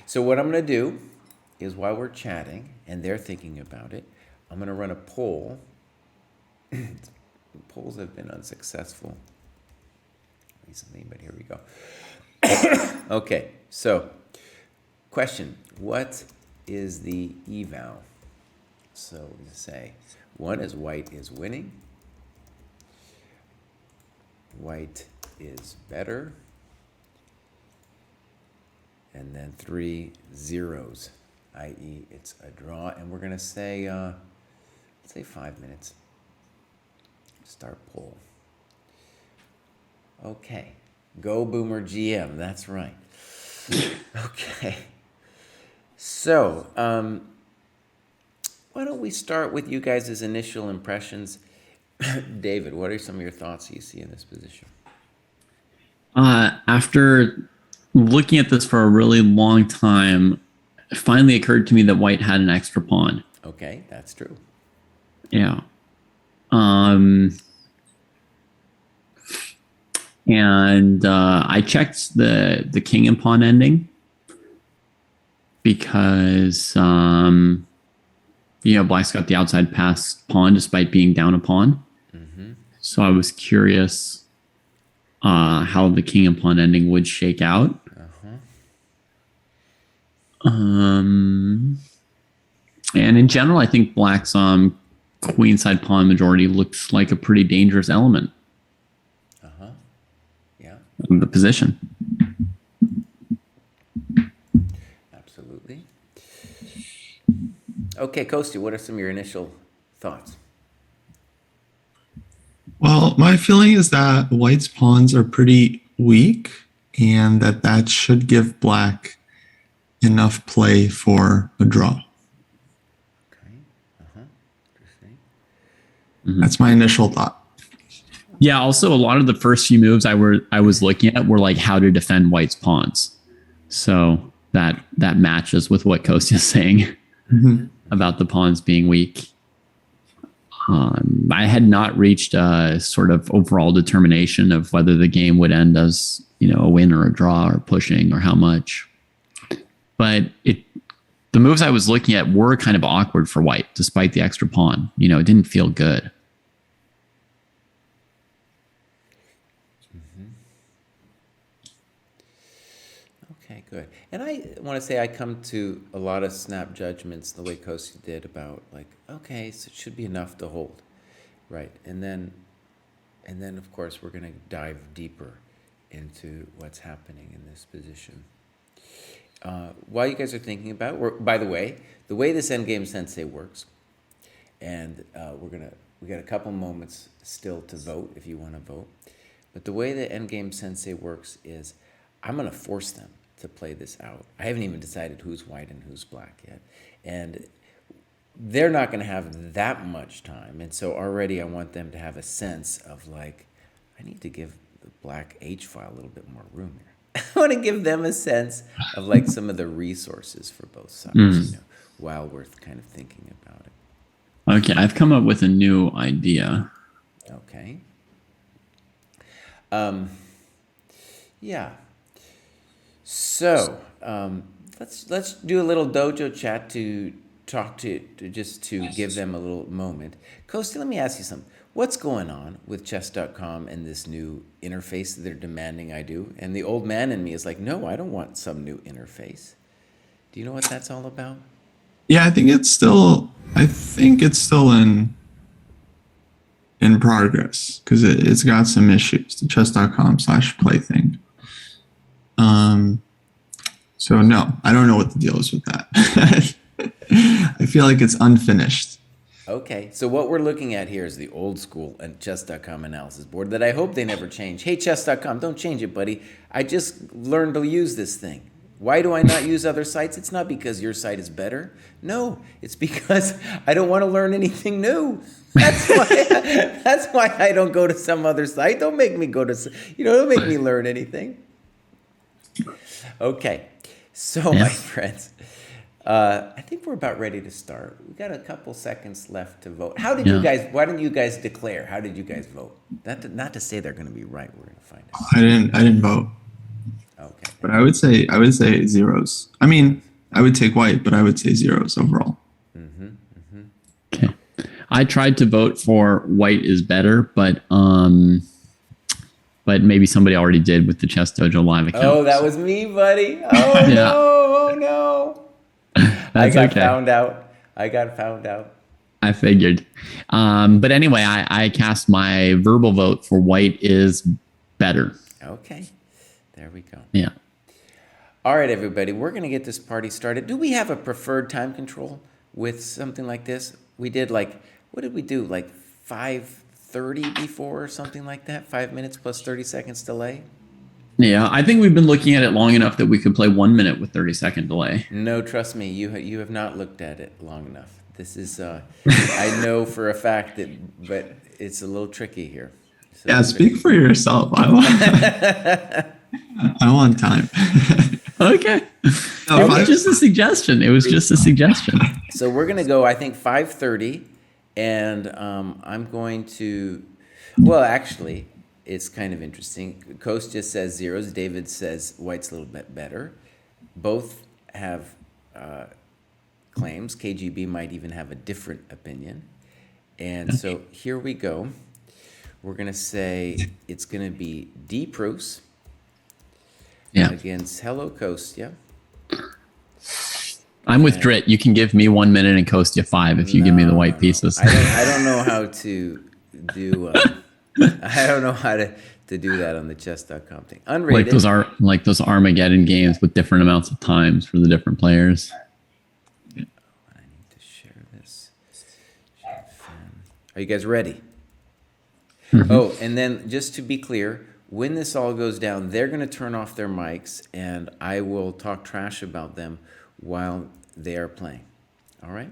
So what I'm going to do is while we're chatting and they're thinking about it, I'm going to run a poll. Polls have been unsuccessful recently, but here we go. Okay, so question, what is the eval? So we say 1 is white is winning, white is better, and then 3 zeros, i.e. it's a draw, and we're going to say, let's say 5 minutes. Start poll. Okay, go Boomer GM, that's right. Okay, so why don't we start with you guys' initial impressions? David, what are some of your thoughts you see in this position? After looking at this for a really long time, it finally occurred to me that white had an extra pawn. Okay, that's true. Yeah. And I checked the king and pawn ending because black's got the outside passed pawn despite being down a pawn. Mm-hmm. So I was curious how the king and pawn ending would shake out. And in general, I think black's queenside pawn majority looks like a pretty dangerous element. Yeah. Of the position. Absolutely. Okay, Kosti, what are some of your initial thoughts? Well, my feeling is that white's pawns are pretty weak and that should give black enough play for a draw. Okay. Interesting. Mm-hmm. That's my initial thought. Yeah, also a lot of the first few moves I was looking at were like how to defend white's pawns. So that matches with what Kosti is saying about the pawns being weak. I had not reached a sort of overall determination of whether the game would end as, a win or a draw or pushing or how much. But the moves I was looking at were kind of awkward for white, despite the extra pawn. It didn't feel good. Okay, good. And I want to say I come to a lot of snap judgments the way Kosti did about like, okay, so it should be enough to hold, right? And then of course we're going to dive deeper into what's happening in this position. While you guys are thinking about it, by the way this Endgame Sensei works, and we got a couple moments still to vote if you want to vote, but the way the Endgame Sensei works is I'm going to force them to play this out. I haven't even decided who's white and who's black yet, and they're not going to have that much time, and so already I want them to have a sense of like, I need to give the black H file a little bit more room here. I want to give them a sense of like some of the resources for both sides, while we're kind of thinking about it. Okay, I've come up with a new idea. Okay. Yeah. So let's do a little dojo chat to talk to give them a little moment. Kosti, let me ask you something. What's going on with chess.com and this new interface that they're demanding I do? And the old man in me is like, no, I don't want some new interface. Do you know what that's all about? Yeah, I think it's still in progress because it's got some issues, the chess.com/play thing. So no, I don't know what the deal is with that. I feel like it's unfinished. Okay, so what we're looking at here is the old school chess.com analysis board that I hope they never change. Hey, chess.com, don't change it, buddy. I just learned to use this thing. Why do I not use other sites? It's not because your site is better. No, it's because I don't want to learn anything new. That's why I don't go to some other site. Don't make me don't make me learn anything. Okay, so my friends, I think we're about ready to start. We've got a couple seconds left to vote. Why didn't you guys declare? How did you guys vote? Not to say they're going to be right. We're going to find out. I didn't vote. Okay. But I would say zeros. I mean, I would take white, but I would say zeros overall. Okay. I tried to vote for white is better, but maybe somebody already did with the ChessDojo live account. Oh, that was me, buddy. Oh Yeah. no! Oh no! I That's got okay. found out. I got found out. I figured. But anyway, I cast my verbal vote for white is better. Okay. There we go. Yeah. All right, everybody. We're going to get this party started. Do we have a preferred time control with something like this? We did what did we do? Like 5:30 before or something like that? 5 minutes plus 30 seconds delay? Yeah, I think we've been looking at it long enough that we could play 1 minute with 30-second delay. No, trust me. You have not looked at it long enough. This is, I know for a fact but it's a little tricky here. So Yeah, speak for yourself. I want time. Okay. No, It was just a suggestion. So we're going to go, I think, 5:30, and I'm going to, well, actually, it's kind of interesting. Coast just says zeros. David says white's a little bit better. Both have claims. KGB might even have a different opinion. And so here we go. We're going to say it's going to be D. Proofs against Hello Kostya. I'm with Drit. You can give me 1 minute and Kostya 5 if you give me the white pieces. I don't know how to do. I don't know how to do that on the chess.com thing. Unrated. Like those Armageddon games with different amounts of times for the different players. I need to share this. Are you guys ready? Mm-hmm. Oh, and then just to be clear, when this all goes down, they're going to turn off their mics, and I will talk trash about them while they are playing. All right?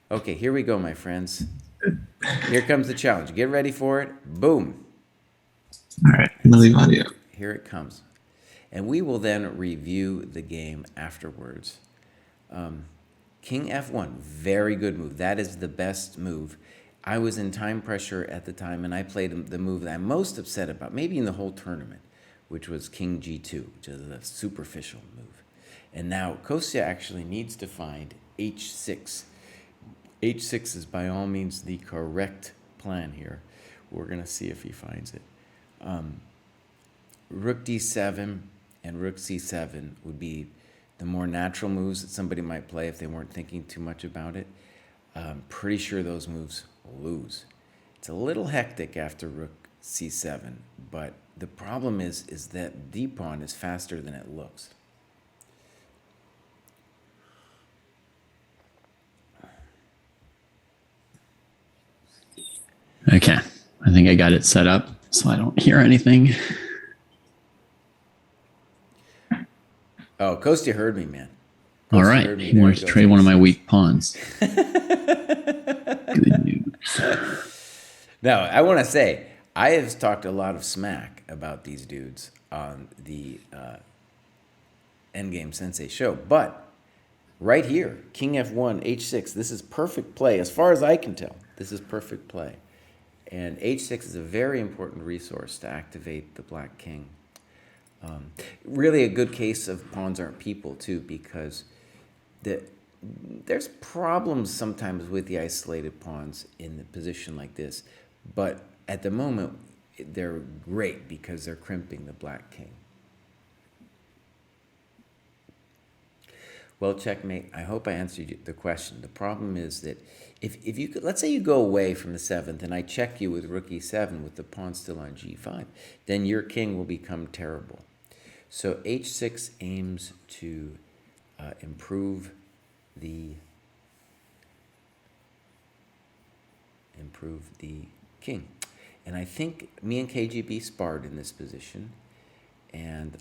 Okay, here we go, my friends. Here comes the challenge. Get ready for it. Boom. All right, I'm gonna leave audio. Here it comes. And we will then review the game afterwards. King F1, very good move. That is the best move. I was in time pressure at the time, and I played the move that I'm most upset about, maybe in the whole tournament, which was King G2, which is a superficial move. And now Kostya actually needs to find H6. H6 is by all means the correct plan here. We're going to see if he finds it. Rook D7 and Rook C7 would be the more natural moves that somebody might play if they weren't thinking too much about it. I'm pretty sure those moves lose. It's a little hectic after Rook C7, but the problem is that D pawn is faster than it looks. Okay. I think I got it set up so I don't hear anything. Oh, Kostya heard me, man. All right. He wants to trade one of my weak pawns. Good news. Now, I want to say, I have talked a lot of smack about these dudes on the Endgame Sensei show, but right here, King F1, H6, this is perfect play. As far as I can tell, this is perfect play. And H6 is a very important resource to activate the Black King. Really a good case of pawns aren't people, too, because there's problems sometimes with the isolated pawns in a position like this. But at the moment, they're great because they're crimping the Black King. Well, checkmate, I hope I answered the question. The problem is that if you could, let's say you go away from the 7th and I check you with Rook E7 with the pawn still on G5, then your king will become terrible. So H6 aims to improve the king. And I think me and KGB sparred in this position. And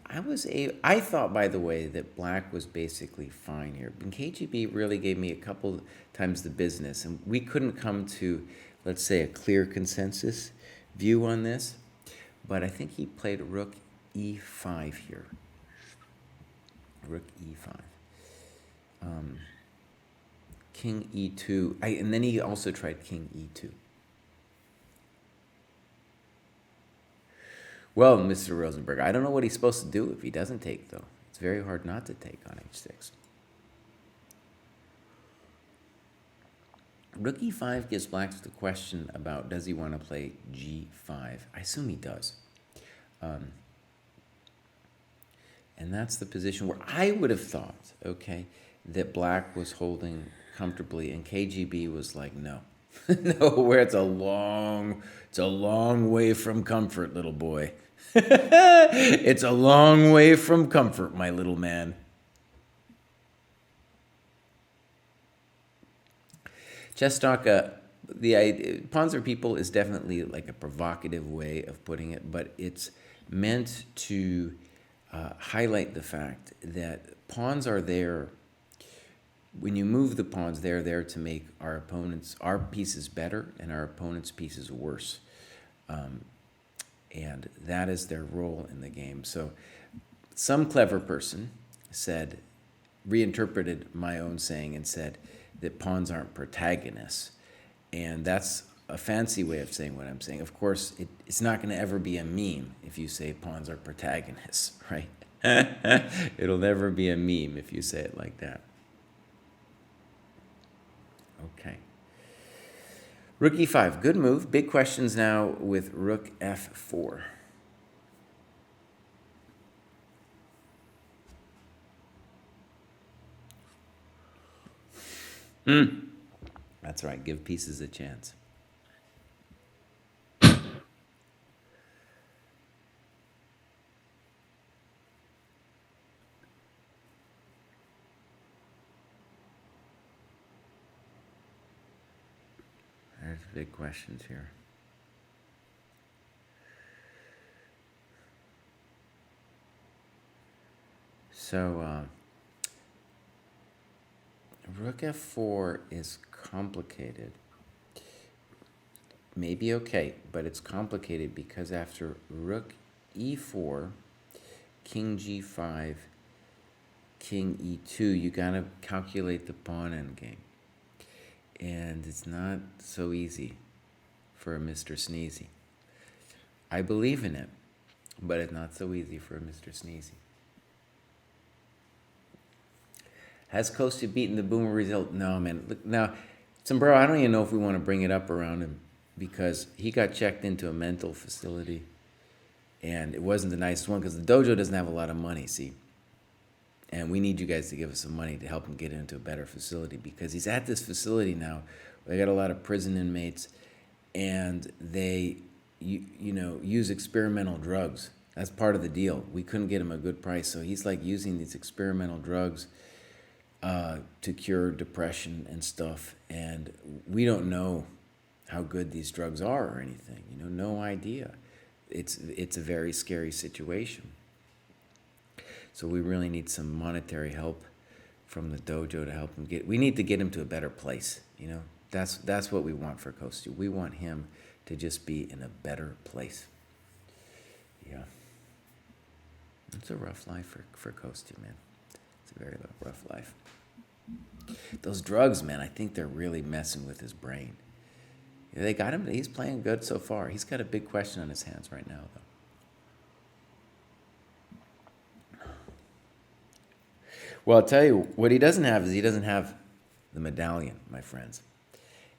I thought, by the way, that Black was basically fine here. And KGB really gave me a couple times the business. And we couldn't come to, let's say, a clear consensus view on this. But I think he played Rook E5 here. Rook E5. King E2. And then he also tried King E2. Well, Mr. Rosenberg, I don't know what he's supposed to do if he doesn't take, though. It's very hard not to take on h6. Rook e5 gives black the question about does he want to play g5. I assume he does. And that's the position where I would have thought, okay, that black was holding comfortably and KGB was like, no. No, where it's a long way from comfort, little boy. It's a long way from comfort, my little man. ChessDojo, the idea, pawns are people is definitely like a provocative way of putting it, but it's meant to highlight the fact that pawns are there. When you move the pawns, they're there to make our pieces better and our opponent's pieces worse. And that is their role in the game. So some clever person reinterpreted my own saying and said that pawns aren't protagonists. And that's a fancy way of saying what I'm saying. Of course, it's not going to ever be a meme if you say pawns are protagonists, right? It'll never be a meme if you say it like that. Okay. Rook e5, good move. Big questions now with rook f4. That's right, give pieces a chance. There's big questions here. So, rook f4 is complicated. Maybe okay, but it's complicated because after rook e4, king g5, king e2, you gotta calculate the pawn endgame. And it's not so easy for a Mr. Sneezy. I believe in it, but it's not so easy for a Mr. Sneezy. Has Kostya beaten the boomer result? No, man. Look, now, Sombrero, I don't even know if we want to bring it up around him because he got checked into a mental facility and it wasn't the nicest one because the dojo doesn't have a lot of money, see? And we need you guys to give us some money to help him get into a better facility because he's at this facility now. They got a lot of prison inmates, and they, use experimental drugs. That's part of the deal. We couldn't get him a good price, so he's like using these experimental drugs to cure depression and stuff. And we don't know how good these drugs are or anything. No idea. It's a very scary situation. So we really need some monetary help from the dojo to help him we need to get him to a better place, That's what we want for Kostya. We want him to just be in a better place. Yeah. It's a rough life for Kostya, man. It's a very rough life. Those drugs, man, I think they're really messing with his brain. They got him. He's playing good so far. He's got a big question on his hands right now, though. Well, I'll tell you, what he doesn't have is he doesn't have the medallion, my friends.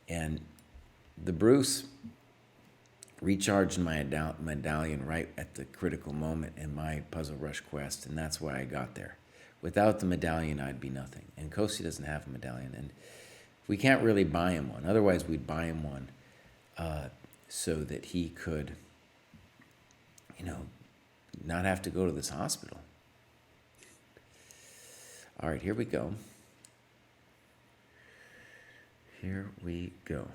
And the Bruce recharged my medallion right at the critical moment in my Puzzle Rush quest, and that's why I got there. Without the medallion, I'd be nothing. And Kostya doesn't have a medallion, and we can't really buy him one. Otherwise, we'd buy him one so that he could, not have to go to this hospital. All right, here we go. Here we go.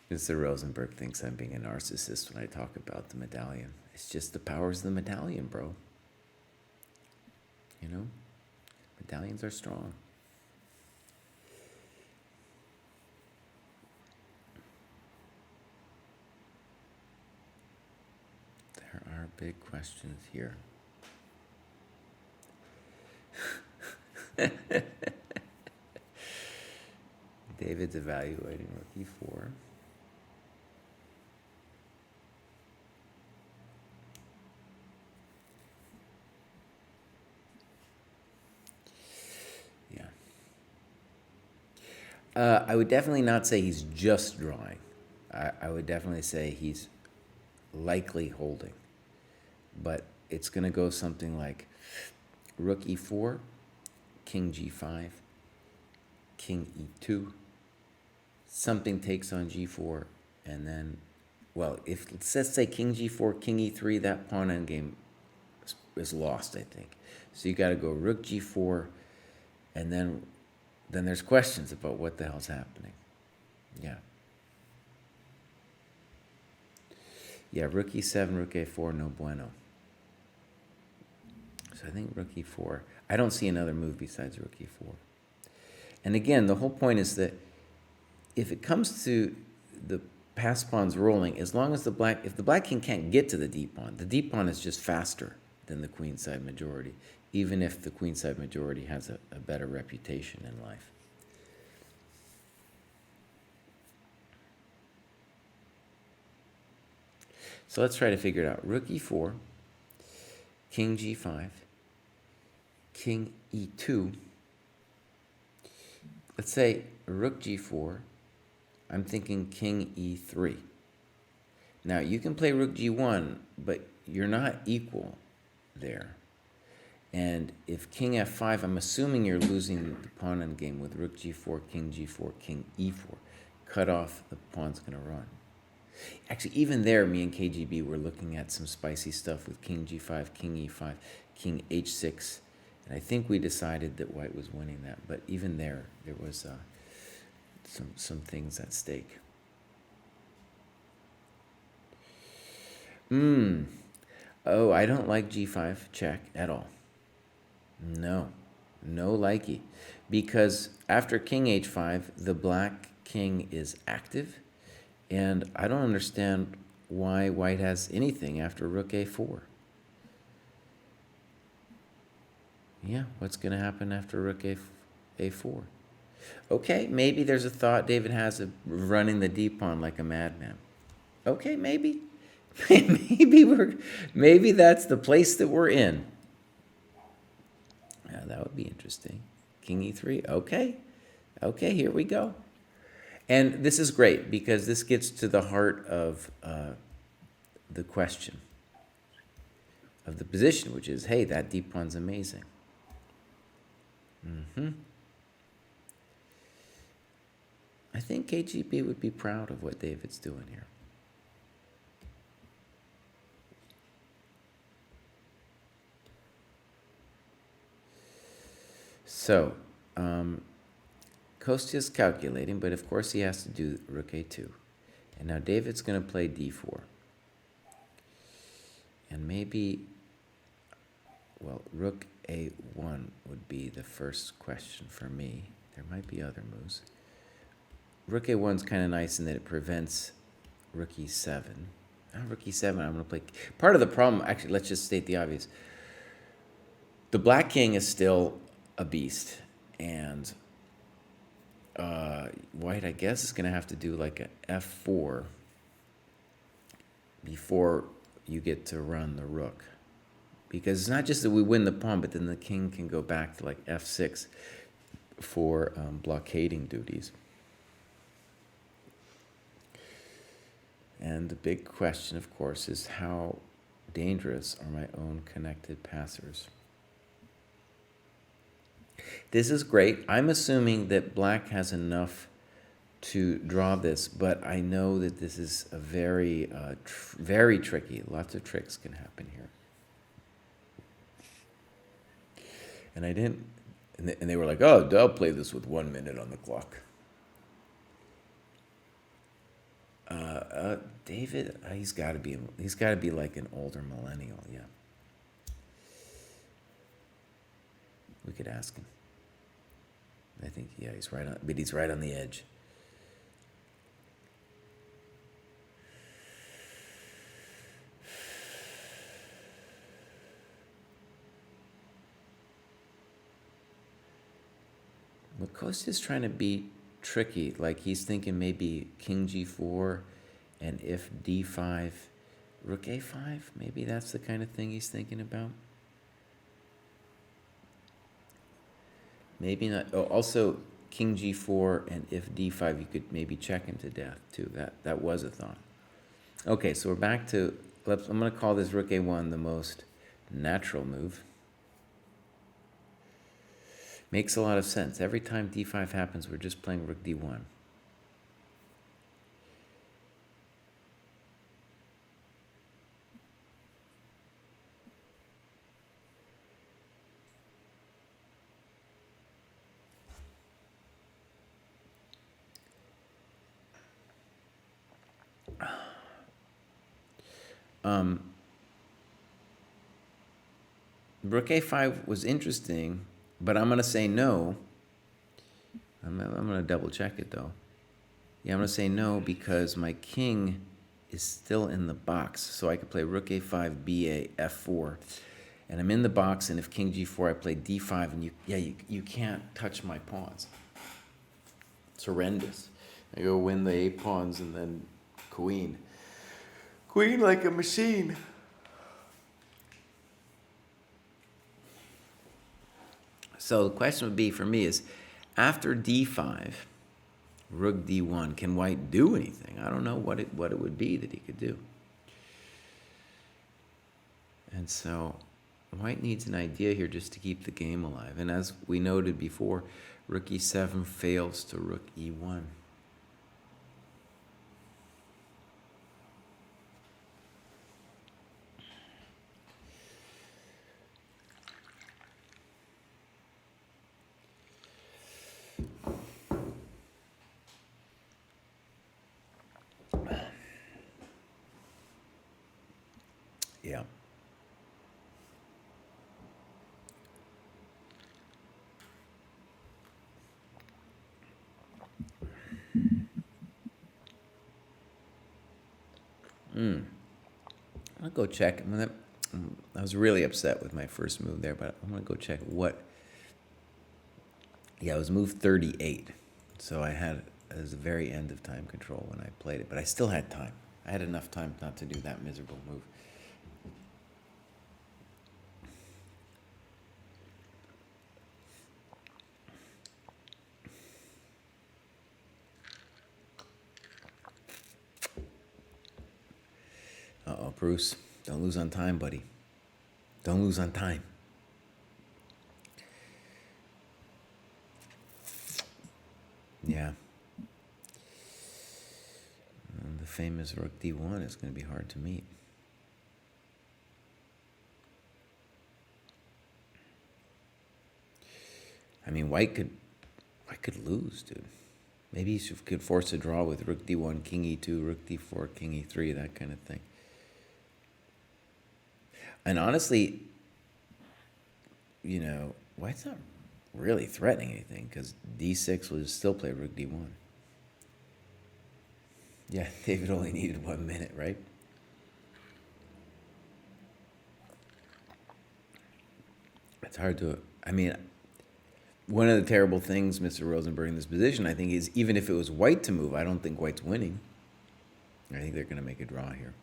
Mr. Rosenberg thinks I'm being a narcissist when I talk about the medallion. It's just the powers of the medallion, bro. Medallions are strong. There are big questions here. There David's evaluating rook e4. Yeah. I would definitely not say he's just drawing. I would definitely say he's likely holding. But it's going to go something like rook e4, king g5, king e2, something takes on g4, and then, well, if let's say king g4, king e3, that pawn endgame is lost, I think. So you got to go rook g4, and then there's questions about what the hell's happening. Yeah. Yeah, rook e7, rook a4, no bueno. So I think rook e4. I don't see another move besides rook e4. And again, the whole point is that if it comes to the pass pawns rolling, as long as if the black king can't get to the d pawn is just faster than the queenside majority, even if the queenside majority has a better reputation in life. So let's try to figure it out. Rook e4, king g5, king e2. Let's say rook g4. I'm thinking king e3. Now, you can play rook g1, but you're not equal there. And if king f5, I'm assuming you're losing the pawn endgame with rook g4, king e4. Cut off, the pawn's going to run. Actually, even there, me and KGB were looking at some spicy stuff with king g5, king e5, king h6. And I think we decided that white was winning that. But even there was some things at stake. Oh, I don't like g5 check at all. No likey. Because after king h5, the black king is active. And I don't understand why white has anything after rook a4. Yeah, what's going to happen after rook a4? Okay, maybe there's a thought David has of running the d pawn like a madman. Okay, maybe. maybe that's the place that we're in. Yeah, that would be interesting. King e3. Okay, here we go. And this is great because this gets to the heart of the question of the position, which is, hey, that d pawn's amazing. I think KGB would be proud of what David's doing here. So, Kostya's calculating, but of course he has to do rook a2. And now David's going to play d4. And maybe, well, rook a1 would be the first question for me. There might be other moves. Rook a1's kind of nice in that it prevents rook e7. Now rook e7, I'm going to play... Part of the problem, actually, let's just state the obvious. The black king is still a beast, and white, I guess, is going to have to do like a f4 before you get to run the rook. Because it's not just that we win the pawn, but then the king can go back to like f6 for blockading duties. And the big question, of course, is how dangerous are my own connected passers? This is great. I'm assuming that black has enough to draw this, but I know that this is a very, very tricky. Lots of tricks can happen here. And I didn't, and they were like, oh, I'll play this with 1 minute on the clock. David, he's got to be like an older millennial, yeah. We could ask him. I think, yeah, he's right on the edge. Well, Kostya's trying to beat tricky. Like he's thinking maybe king g4, and if d5, rook a5. Maybe that's the kind of thing he's thinking about. Maybe not. Oh, also king g4, and if d5, you could maybe check him to death too. That was a thought. Okay, so we're back to. I'm going to call this rook a1 the most natural move. Makes a lot of sense. Every time d5 happens, we're just playing rook d1. Rook a5 was interesting, but I'm going to say no. I'm going to double check it though. Yeah, I'm going to say no because my king is still in the box. So I could play rook a5, ba, f4. And I'm in the box, and if king g4, I play d5, and you can't touch my pawns. It's horrendous. I go win the a pawns and then queen. Queen like a machine. So the question would be for me is, after d5, rook d1, can white do anything? I don't know what it would be that he could do. And so white needs an idea here just to keep the game alive. And as we noted before, rook e7 fails to rook e1. Yeah. I'll go check. I was really upset with my first move there, but I'm going to go check what. Yeah, it was move 38. So it was the very end of time control when I played it, but I still had time. I had enough time not to do that miserable move. Uh-oh, Bruce. Don't lose on time, buddy. Don't lose on time. Yeah. And the famous rook d1 is going to be hard to meet. I mean, white could lose, dude. Maybe he could force a draw with rook d1, king e2, rook d4, king e3, that kind of thing. And honestly, white's not really threatening anything because d6 will still play rook d1. Yeah, David only needed 1 minute, right? It's hard to, one of the terrible things, Mr. Rosenberg, in this position, I think, is even if it was white to move, I don't think white's winning. I think they're going to make a draw here.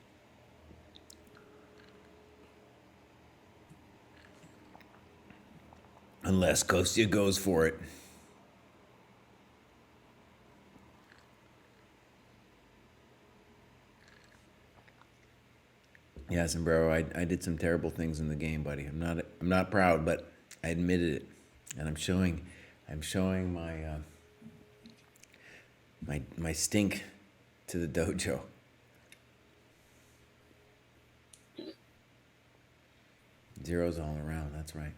Unless Kostya goes for it. Yeah, Sombrero, I did some terrible things in the game, buddy. I'm not proud, but I admitted it, and I'm showing my stink to the dojo. Zeros all around. That's right.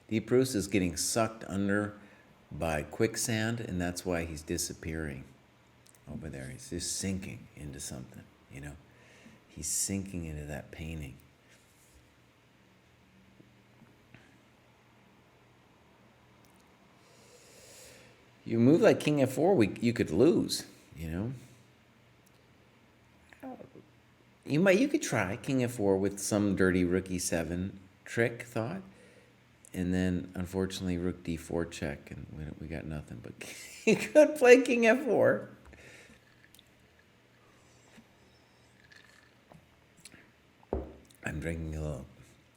Deep Bruce is getting sucked under by quicksand, and that's why he's disappearing over there. He's just sinking into something, He's sinking into that painting. You move like king f4, you could lose, You could try king f4 with some dirty rook e7 trick thought, and then unfortunately rook d4 check, and we got nothing. But you could play king f4. I'm drinking a little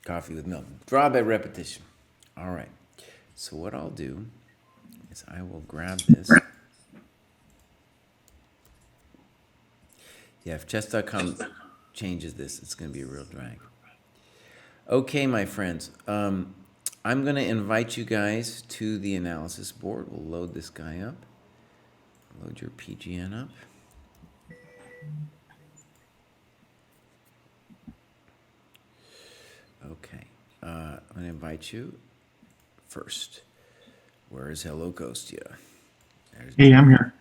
coffee with milk. Draw by repetition. All right. So what I'll do is I will grab this. Yeah, if chess.com changes this, it's going to be a real drag. Okay, my friends. I'm going to invite you guys to the analysis board. We'll load this guy up. Load your PGN up. Okay. I'm going to invite you first. Where is Hello Kostya? Hey, I'm here.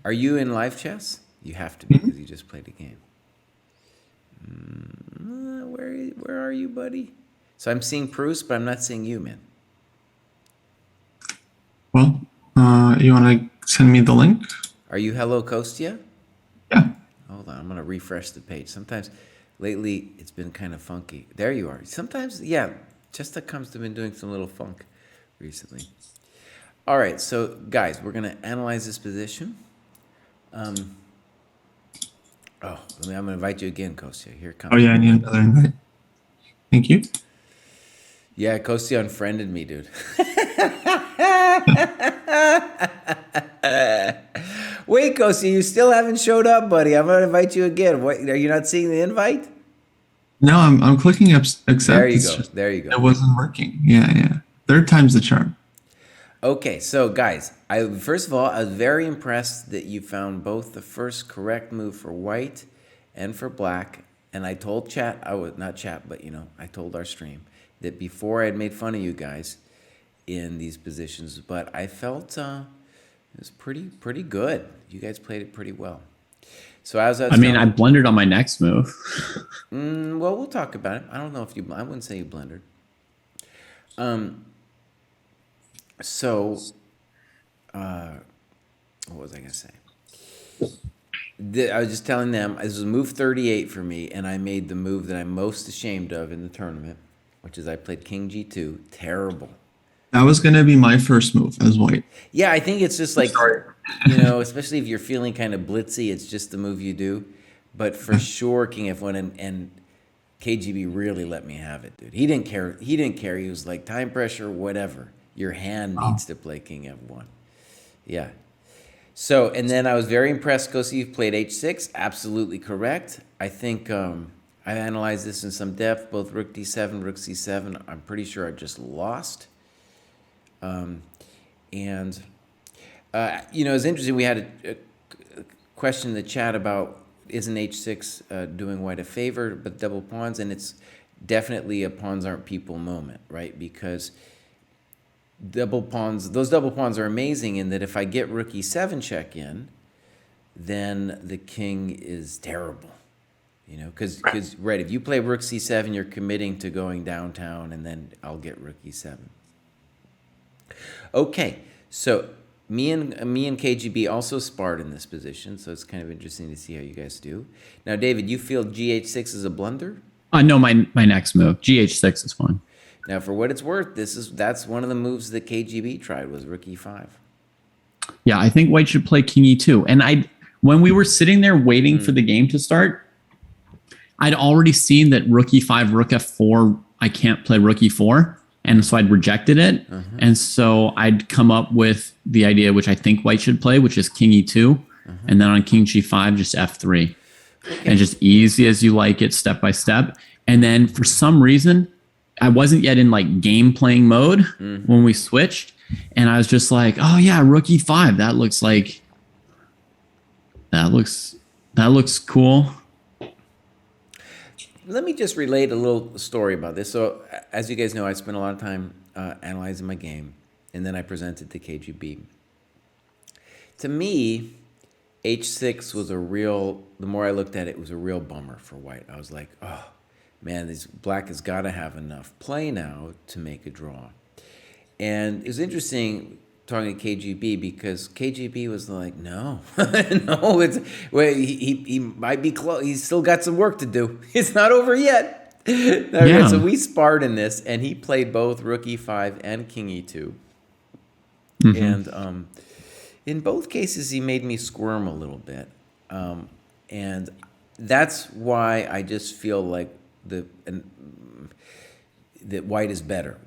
Are you in live chess? You have to be because you just played a game. Where are you, buddy? So I'm seeing Proust, but I'm not seeing you, man. Well, you want to send me the link? Are you Hello Kostya? Yeah. Hold on, I'm going to refresh the page. Sometimes, lately, it's been kind of funky. There you are. Sometimes, yeah, chess.com's been doing some little funk recently. All right, so guys, we're going to analyze this position. I'm going to invite you again, Kostya. Here it comes. Oh, yeah, I need another invite. Thank you. Yeah, Kostya unfriended me, dude. Wait, Kostya, you still haven't showed up, buddy. I'm going to invite you again. What, are you not seeing the invite? No, I'm clicking accept. There you go. There you go. It wasn't working. Yeah. Third time's the charm. Okay, so guys, first of all, I was very impressed that you found both the first correct move for white and for black. And I told chat, I told our stream that before I had made fun of you guys in these positions, but I felt it was pretty good. You guys played it pretty well. So I blundered on my next move. Well, we'll talk about it. I don't know if I wouldn't say you blundered. So, what was I going to say? I was just telling them, this was move 38 for me, and I made the move that I'm most ashamed of in the tournament, which is I played king g2. Terrible. That was going to be my first move as white. Yeah, I think it's just like, especially if you're feeling kind of blitzy, it's just the move you do. But for sure, king f1 and KGB really let me have it, dude. He didn't care. He was like, time pressure, whatever. Your hand needs to play king f1. Yeah. So, and then I was very impressed. Kostya played h6. Absolutely correct. I think I analyzed this in some depth, both rook d7, rook c7. I'm pretty sure I just lost. It's interesting. We had a question in the chat about isn't h6 doing white a favor, but double pawns, and it's definitely a pawns aren't people moment, right? Because those double pawns are amazing in that if I get rook e7 check in, then the king is terrible, because if you play rook c7, you're committing to going downtown, and then I'll get rook e7. Okay, so me and KGB also sparred in this position, so it's kind of interesting to see how you guys do. Now, David, you feel gh6 is a blunder? No, my next move, gh6 is fine. Now, for what it's worth, that's one of the moves that KGB tried was rook e5. Yeah, I think white should play king e2. And when we were sitting there waiting for the game to start, I'd already seen that rook e5, rook f4, I can't play rook e4. And so I'd rejected it. And so I'd come up with the idea, which I think white should play, which is king e2. And then on king g5, just f3. Okay. And just easy as you like it, step by step. And then for some reason, I wasn't yet in like game playing mode when we switched. And I was just like, oh yeah, rook e5. That looks cool. Let me just relate a little story about this. So, as you guys know, I spent a lot of time analyzing my game, and then I presented to KGB. To me, h6 was the more I looked at it, it was a real bummer for white. I was like, oh, man, this black has got to have enough play now to make a draw. And it was interesting talking to KGB because KGB was like, no, no, it's well, he might be close. He's still got some work to do. It's not over yet. Okay, so we sparred in this, and he played both Rook E5 and King E2, and in both cases he made me squirm a little bit, and that's why I just feel like that white is better.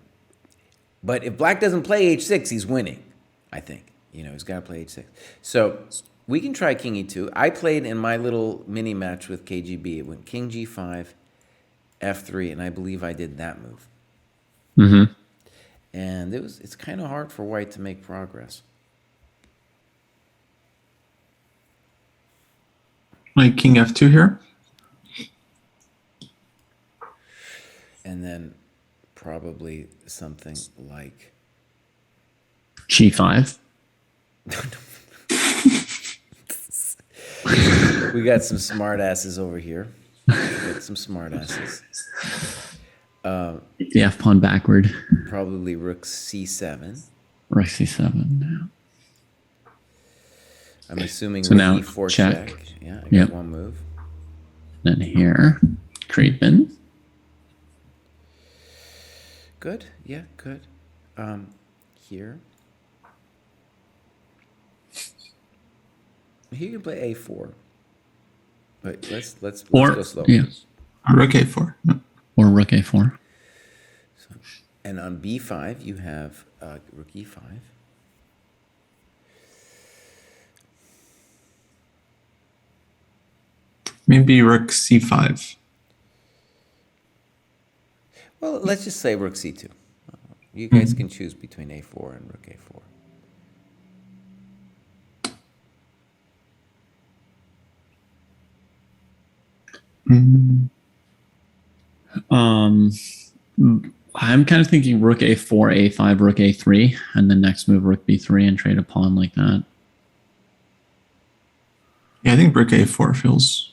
But if black doesn't play H6, he's winning, I think. He's got to play H6. So we can try King E2. I played in my little mini match with KGB. It went King G5, F3, and I believe I did that move. Mm-hmm. And it's kind of hard for white to make progress. Like King F2 here? And then probably something like G5. We got some smart asses over here. We got some smart asses. The F pawn backward. Probably Rook C7. Rook C7. Yeah. I'm assuming So Rook now E4 check. check. Yeah, I got one move. Then here, creeping. Good. Yeah, good. Here. Here you can play A4. But let's go slow. Yeah. Rook A4. No. Or Rook A4. So, and on B5 you have Rook E5. Maybe Rook C5. Well, let's just say Rook C2. You guys can choose between A4 and Rook A4. I'm kind of thinking Rook A4, A5, Rook A3, and then next move Rook B3 and trade a pawn like that. Yeah, I think Rook A4 feels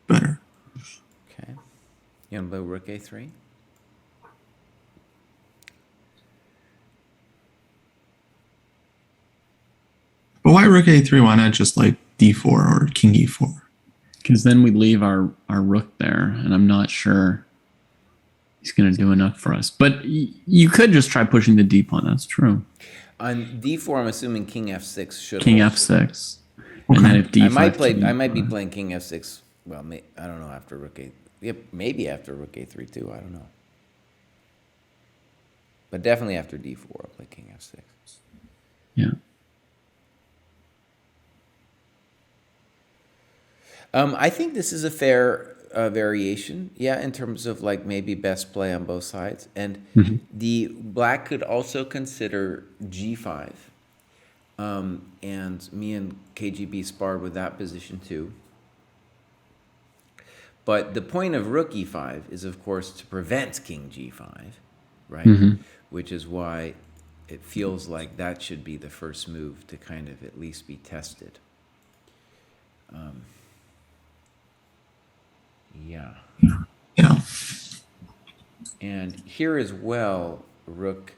better. Okay. You want to play Rook A3? But why Rook A3? Why not just like D4 or King E4? Because then we leave our Rook there, and I'm not sure he's going to do enough for us. But you could just try pushing the D pawn. That's true. On D4, I'm assuming King F6 should. King hold. F6. Okay. And then if D5, I might be playing King F6. Well, I don't know after Rook A. Yep, maybe after Rook A3 too. I don't know. But definitely after D4, I'll play King F6. Yeah. I think this is a fair variation, yeah, in terms of like maybe best play on both sides. And the black could also consider G5. And me and KGB sparred with that position too. But the point of Rook E5 is, of course, to prevent King G5, right? Which is why it feels like that should be the first move to kind of at least be tested. Yeah. Yeah. And here as well, Rook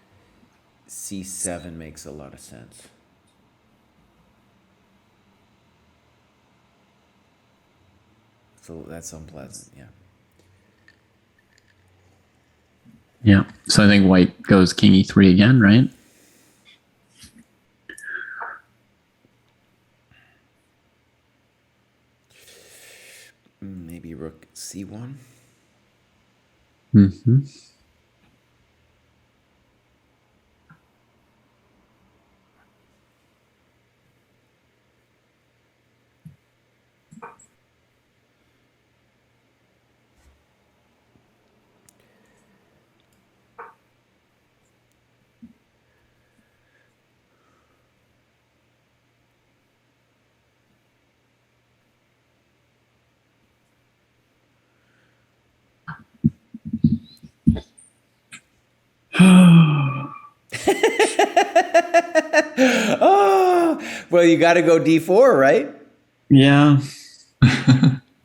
C7 makes a lot of sense. So that's unpleasant, yeah. Yeah. So I think white goes King E3 again, right? Maybe Rook C1. Oh, well, you got to go D4, right? Yeah.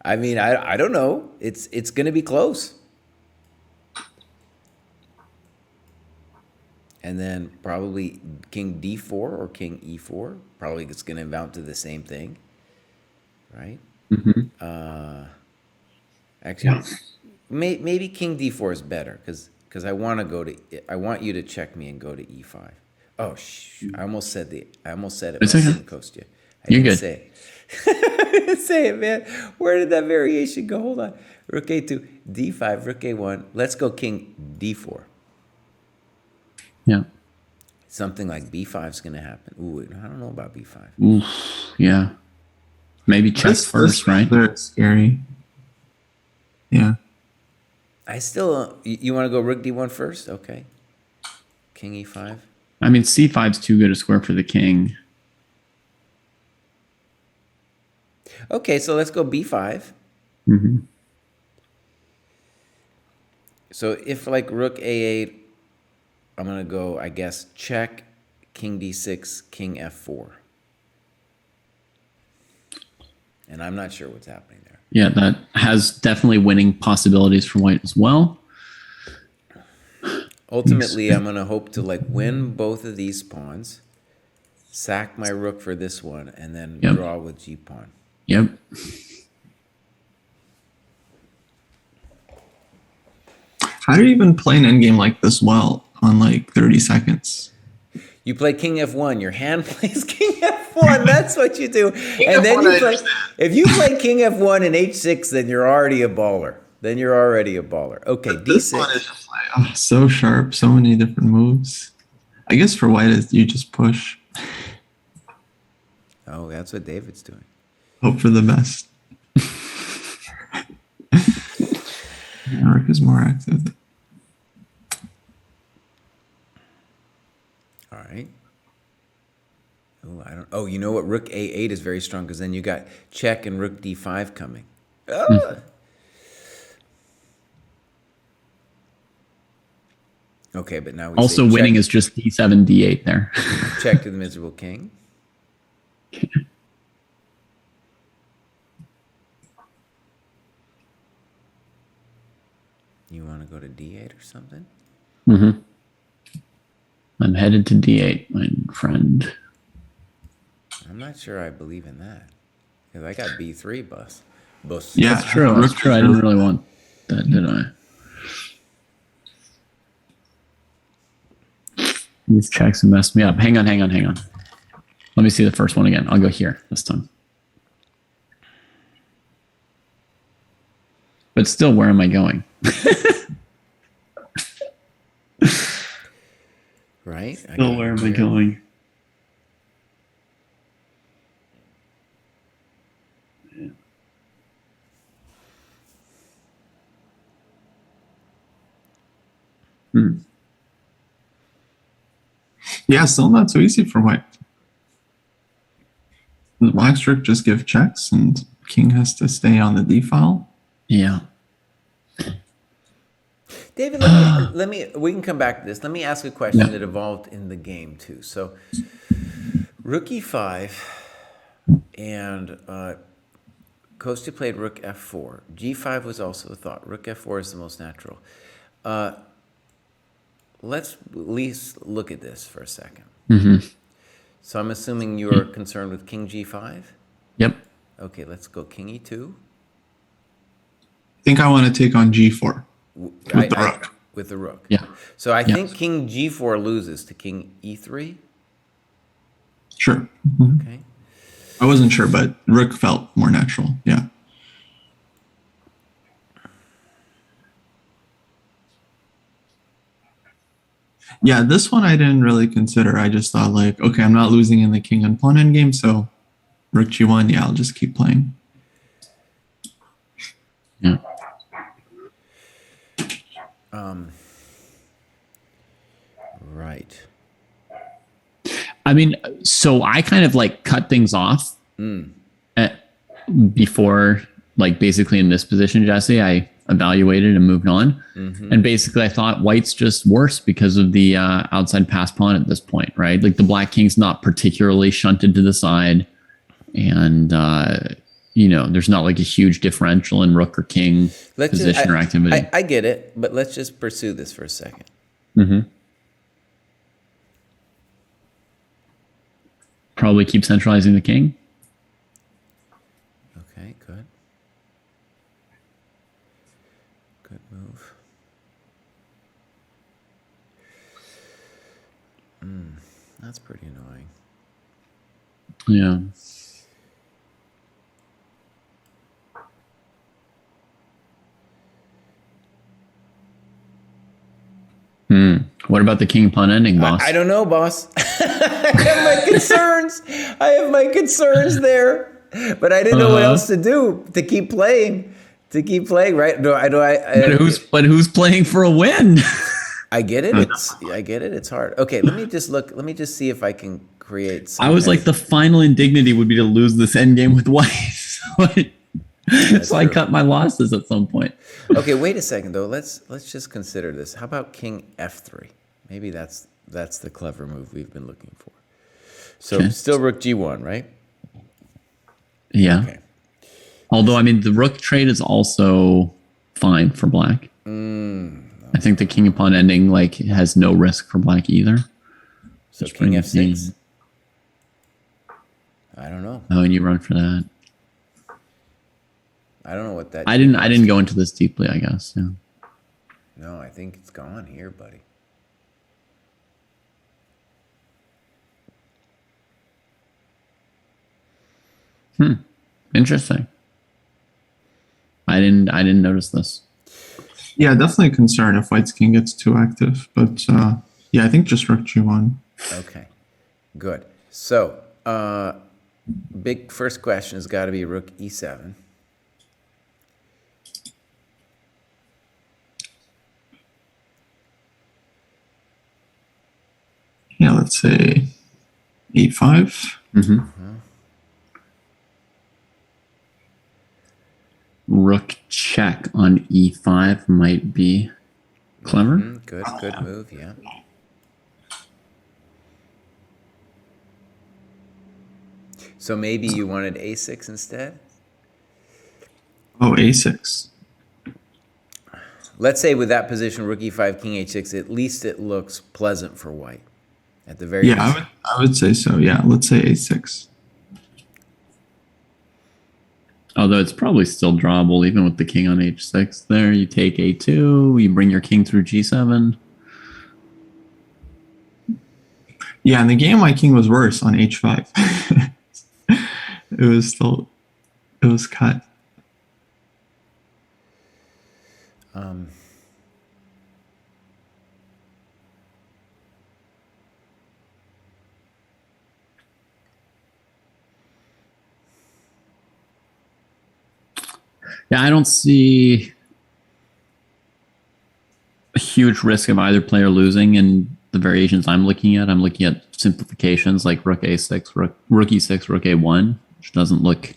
I mean, I don't know. It's going to be close. and then probably king d4 or king e4. Probably it's going to amount to the same thing, right? Actually, maybe king d4 is better because I want to I want you to check me and go to e5. Oh, I almost said it, but It's I okay. didn't, Kostya. I You're didn't good. say it. I didn't say it, man. Where did that variation go? Hold on. Rook a2, d5, rook a1. Let's go king d4. Yeah. Something like b5 is going to happen. Ooh, I don't know about b5. Oof, yeah. Maybe check first, right? That's scary. Yeah. I still, you want to go rook d1 first? Okay. King e5. I mean, c5 is too good a square for the king. Okay, so let's go b5. So if like rook a8, I'm going to go, I guess, check, king d6, king f4. And I'm not sure what's happening there. Yeah, that has definitely winning possibilities for white as well. Ultimately, I'm going to hope to like win both of these pawns, sack my rook for this one, and then draw with g-pawn. Yep. How do you even play an endgame like this well on like 30 seconds? You play king f1. Your hand plays king f1. That's what you do. And then you play. If you play king f1 and h6, then you're already a baller. Okay, d6. This one is just like so sharp, so many different moves. I guess for white, you just push. Oh, that's what David's doing. Hope for the best. Rook is more active. All right. Oh, I don't. Oh, you know what? Rook a8 is very strong because then you got check and rook d5 coming. Okay, but now we also say winning check, is just d7, d8 there. check to the miserable king. You want to go to d8 or something? I'm headed to d8, my friend. I'm not sure I believe in that because I got b3 bus. Yeah, That's true. That's true. I didn't really want that, did I? These checks messed me up. Hang on. Let me see the first one again. I'll go here this time. But still, where am I going? Right? Still, where am I going? Yeah, still not so easy for white. The black rook just give checks, and king has to stay on the d file. Yeah. David, let me. We can come back to this. Let me ask a question that evolved in the game too. So, rook e5, and Kostya played rook f4. g5 was also a thought. Rook f4 is the most natural. Let's at least look at this for a second. So I'm assuming you're concerned with king g5? Yep. Okay, let's go king e2. I think I want to take on g4 with the rook. With the rook. Yeah. So I think king g4 loses to king e3. Sure. Okay. I wasn't sure, but rook felt more natural. Yeah. Yeah, this one I didn't really consider. I just thought like, okay, I'm not losing in the king and pawn endgame, so rook g1, yeah, I'll just keep playing. Yeah. Right. I mean, so I kind of like cut things off before, like basically in this position, Jesse, I evaluated and moved on. And basically I thought white's just worse because of the outside pass pawn at this point, right? Like the black king's not particularly shunted to the side. And, there's not like a huge differential in rook or king position or activity. I get it, but let's just pursue this for a second. Probably keep centralizing the king. Okay, good. Good move. That's pretty annoying. Yeah. What about the king pawn ending, boss? I don't know, boss. I have my concerns. I have my concerns there, but I didn't know what else to do to keep playing. Right? But who's playing for a win? I get it. I get it. It's hard. Okay, let me just look. Let me just see if I can create some. I was like, the final indignity would be to lose this endgame with white. So I cut my losses at some point. Okay, wait a second though. Let's just consider this. How about king f3? Maybe that's the clever move we've been looking for. So still rook g1, right? Yeah. Okay. Although I mean the rook trade is also fine for black. I think the king pawn ending like has no risk for black either. So king f6. I don't know. Oh, and you run for that. I don't know what that. I didn't go into this deeply, I guess. Yeah. No, I think it's gone here, buddy. Interesting. I didn't notice this. Yeah, definitely a concern if white's king gets too active. But yeah, I think just rook g1. Okay, good. So big first question has got to be rook e7. Yeah, let's say e5. Rook check on e5 might be clever. Good move, yeah. So maybe you wanted a6 instead? Oh, a6. Let's say with that position, rook e5, king h6, at least it looks pleasant for white. At the very least. I would say so. Yeah, let's say a6. Although it's probably still drawable even with the king on h6 there. You take a2, you bring your king through g7. Yeah, in the game, my king was worse on h5. It was cut. Yeah, I don't see a huge risk of either player losing in the variations I'm looking at. I'm looking at simplifications like rook a6, rook e6, rook a1, which doesn't look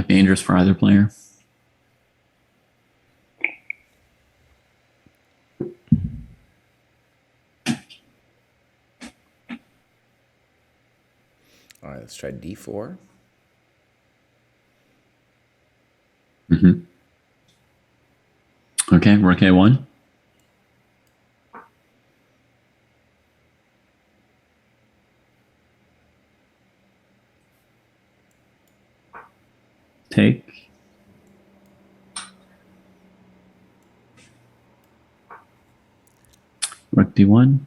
dangerous for either player. All right, let's try d4. Okay, rook a1. Take. Rook d1.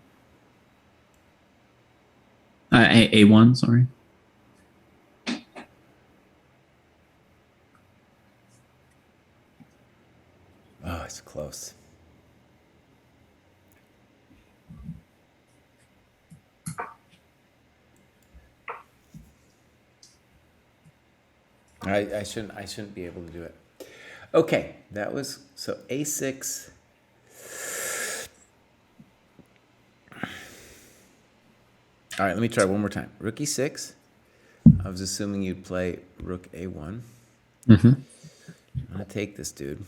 A1, sorry. Oh, it's close. I shouldn't be able to do it. Okay, that was so a6. All right, let me try one more time. Rook e6. I was assuming you'd play rook a1. I'm gonna take this dude.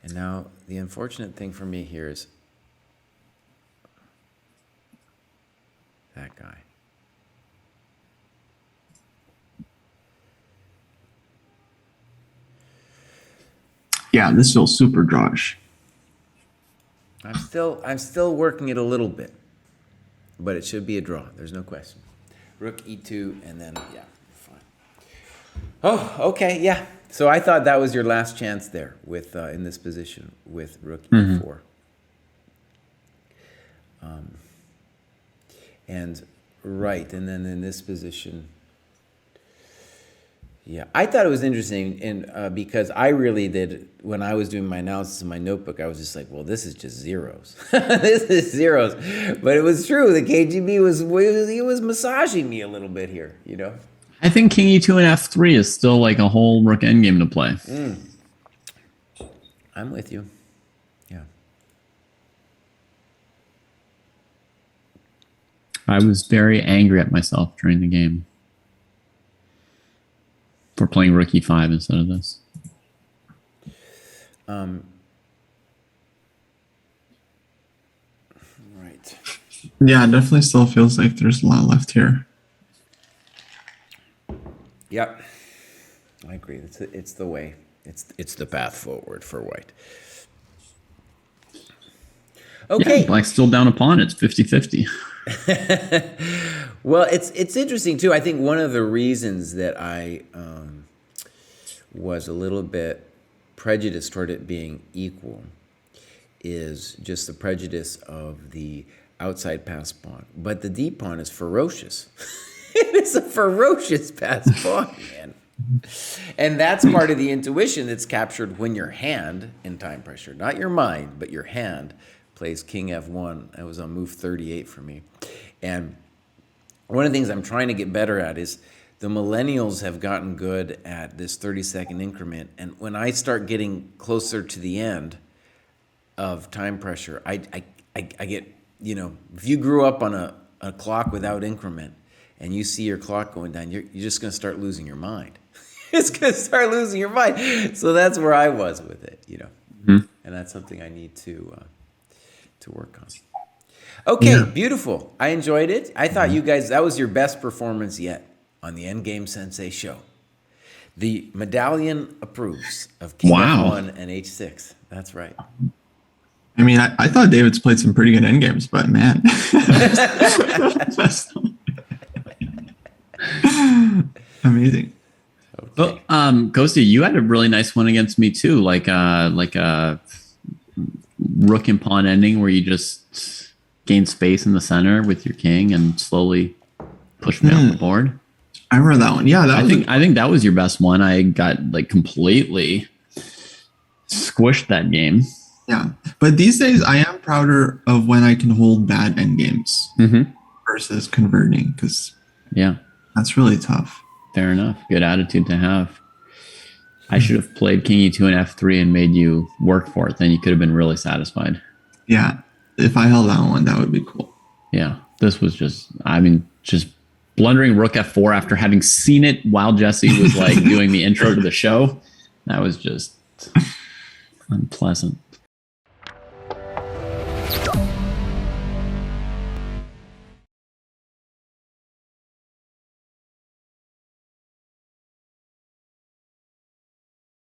And now the unfortunate thing for me here is that guy. Yeah, this feels super drawish. I'm still working it a little bit, but it should be a draw. There's no question. Rook e2, and then yeah, fine. Oh, okay, yeah. So I thought that was your last chance there with in this position with Rook e4. And right, and then in this position, yeah, I thought it was interesting, and because I really did, when I was doing my analysis in my notebook, I was just like, well, this is just zeros. This is zeros. But it was true. The KGB was massaging me a little bit here, you know? I think king e2 and f3 is still like a whole rook endgame to play. I'm with you. Yeah. I was very angry at myself during the game for playing rook e5 instead of this. Right. Yeah, it definitely still feels like there's a lot left here. Yep. I agree. It's the way. It's the path forward for white. Okay. Yeah, black's still down a pawn. It's 50-50. Well, it's interesting too. I think one of the reasons that I was a little bit prejudiced toward it being equal is just the prejudice of the outside pass pawn. But the d pawn is ferocious. It is a ferocious pass pawn, man. And that's part of the intuition that's captured when your hand, in time pressure, not your mind, but your hand, plays king f1. It was on move 38 for me. And one of the things I'm trying to get better at is the millennials have gotten good at this 30-second increment. And when I start getting closer to the end of time pressure, I get, you know, if you grew up on a clock without increment and you see your clock going down, you're just going to start losing your mind. It's going to start losing your mind. So that's where I was with it, you know. Mm-hmm. And that's something I need to work on. Okay, yeah. Beautiful. I enjoyed it. I thought you guys, that was your best performance yet on the Endgame Sensei show. The medallion approves of King F1 and H6. That's right. I mean, I thought David's played some pretty good endgames, but man. Amazing. Okay. Well, Ghosty, you had a really nice one against me too, like a rook and pawn ending where you just gain space in the center with your king and slowly push me off the board. I remember that one. Yeah, I think that was your best one. I got like completely squished that game. Yeah, but these days I am prouder of when I can hold bad endgames versus converting, because that's really tough. Fair enough. Good attitude to have. I should have played king e2 and f3 and made you work for it. Then you could have been really satisfied. Yeah, if I held that one, that would be cool. Yeah, this was just blundering rook f4 after having seen it while Jesse was like doing the intro to the show. That was just unpleasant.